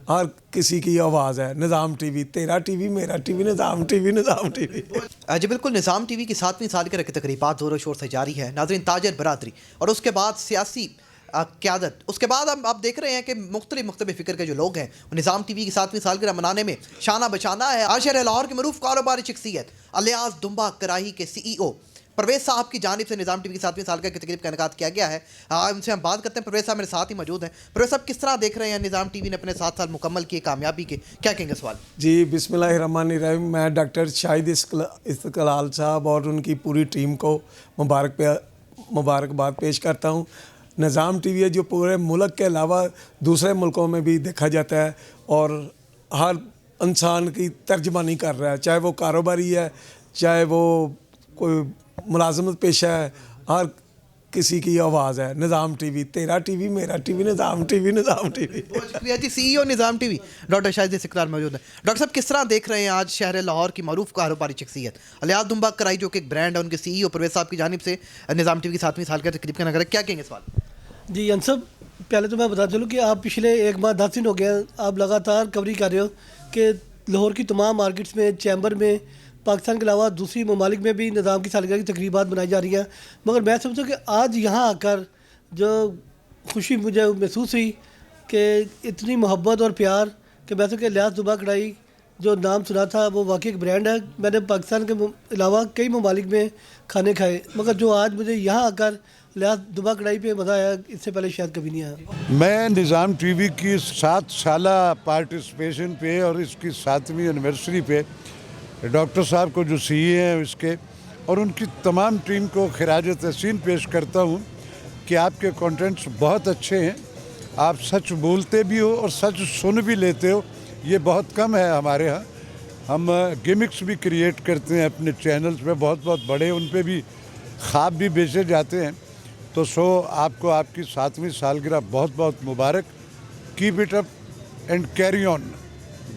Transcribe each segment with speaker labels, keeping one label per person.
Speaker 1: हर किसी की आवाज़ है। निज़ाम टीवी, तेरा टीवी, मेरा टीवी, निज़ाम टीवी, निज़ाम टीवी।
Speaker 2: जी बिल्कुल, निज़ाम टीवी की 7वीं सालगिरह की तकरीबात ज़ोरों शोर से जारी है। नाज़रीन, ताजर बरादरी और उसके बाद सियासी क़यादत, उसके बाद हम आप देख रहे हैं कि मुख्तलिफ फ़िक्र के जो लोग हैं निज़ाम टीवी की 7वीं सालगिरह मनाने में शाना बशाना है। आज शहर लाहौर के मरूफ कारोबारी शख्सियत अलियास दुम्बा कराही के CEO परवेज़ साहब की जानिब से निज़ाम टीवी की 7वीं सालगिरह की तकरीब का इनेकाद किया गया है। उनसे हम बात करते हैं। परवेज़ साहब मेरे साथ ही मौजूद हैं। परवेज़ साहब, किस तरह देख रहे हैं निज़ाम टीवी ने अपने 7 साल मुकम्मल किए, कामयाबी के क्या कहेंगे सवाल?
Speaker 1: जी बिस्मिल्लाहिर्रहमानिर्रहीम। मैं डॉक्टर शाहिद इस्तकलाल साहब और उनकी पूरी टीम को मुबारकबाद पेश करता हूँ। निज़ाम टीवी है जो पूरे मुल्क के अलावा दूसरे मुल्कों में भी देखा जाता है और हर इंसान की तर्जमानी कर रहा है, चाहे वो कारोबारी है, चाहे वो कोई मुलाजमत पेशा है, हर किसी की आवाज़ है। निज़ाम टीवी, तेरा टीवी, मेरा टीवी, निज़ाम टीवी, निज़ाम टीवी।
Speaker 2: शुक्रिया जी। CEO निज़ाम टीवी डॉक्टर शाहिद इस्तकलाल मौजूद है। डॉक्टर साहब, किस तरह देख रहे हैं आज शहर लाहौर की मरूफ कारोबारी शख्सियत अलियास दुम्बा कराई जो कि एक ब्रांड है, उनके CEO परवेज़ साहब की जानिब से निज़ाम टीवी की 7वीं सालगिरह तकरीब का नगर, क्या कहेंगे सवाल?
Speaker 3: जी अनसब, पहले तो मैं बता चलूँ कि आप पिछले 1 माह 10 दिन हो गया आप लगातार कवरी कर रहे हो कि लाहौर की तमाम मार्केट्स में, चैम्बर में, पाकिस्तान के अलावा दूसरी ममालिक में भी निज़ाम की सालगिरह की तकरीबात बनाई जा रही हैं। मगर मैं समझता हूँ कि आज यहाँ आकर जो खुशी मुझे महसूस हुई कि इतनी मोहब्बत और प्यार कि मैं कि अलियास दुम्बा कढ़ाई जो नाम सुना था वो वाकई एक ब्रांड है। मैंने पाकिस्तान के अलावा कई ममालिक में खाने खाए, मगर जो आज मुझे यहाँ आकर अलियास दुम्बा कढ़ाई पे मज़ा आया, इससे पहले शायद कभी नहीं आया।
Speaker 4: मैं निज़ाम टीवी की 7 साला पार्टिसिपेशन पे और इसकी 7वीं एनिवर्सरी पे डॉक्टर साहब को जो CEO हैं इसके और उनकी तमाम टीम को खिराज तहसीन पेश करता हूँ कि आपके कंटेंट्स बहुत अच्छे हैं। आप सच बोलते भी हो और सच सुन भी लेते हो, ये बहुत कम है हमारे यहाँ। हम गिमिक्स भी क्रिएट करते हैं अपने चैनल्स पे, बहुत बहुत बड़े, उन पे भी ख्वाब भी बेचे जाते हैं। तो आपको आपकी 7वीं सालगिरह बहुत बहुत मुबारक। Keep it up and carry on.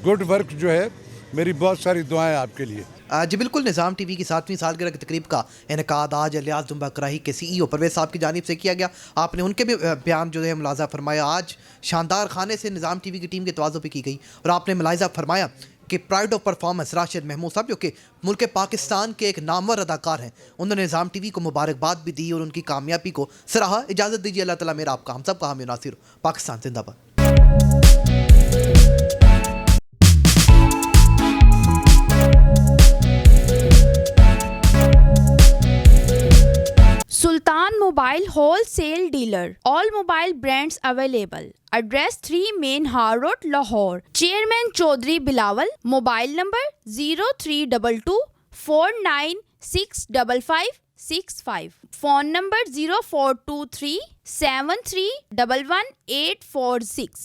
Speaker 4: Good work जो है, मेरी बहुत सारी दुआएं आपके लिए।
Speaker 2: जी बिल्कुल, निज़ाम टीवी की 7वीं सालगिरह की तकरीब का इनेकाद आज अलियास दुम्बा कराही के CEO परवेज़ साहब की जानिब से किया गया। आपने उनके भी बयान जो है मुलाज़ा फरमाया। आज शानदार खाने से निज़ाम टीवी की टीम के तवाज़ुन पे की गई और आपने मुलाज़ा फरमाया कि pride of performance Rashid Mahmood साहब जो कि मुल्क पाकिस्तान के एक नामवर अदाकार हैं, उन्होंने निज़ाम टीवी को मुबारकबाद भी दी और उनकी कामयाबी को सराहा। इजाज़त दीजिए, अल्लाह ताला मेरा आपका हम सब का हामी नासिर हो। पाकिस्तान जिंदाबाद।
Speaker 5: Sultan Mobile Wholesale Dealer. All mobile brands available. Address 3 Main Har Road, Lahore. Chairman Chaudhry Bilawal. Mobile number 0322 49655565. Phone number 0423 7311 846.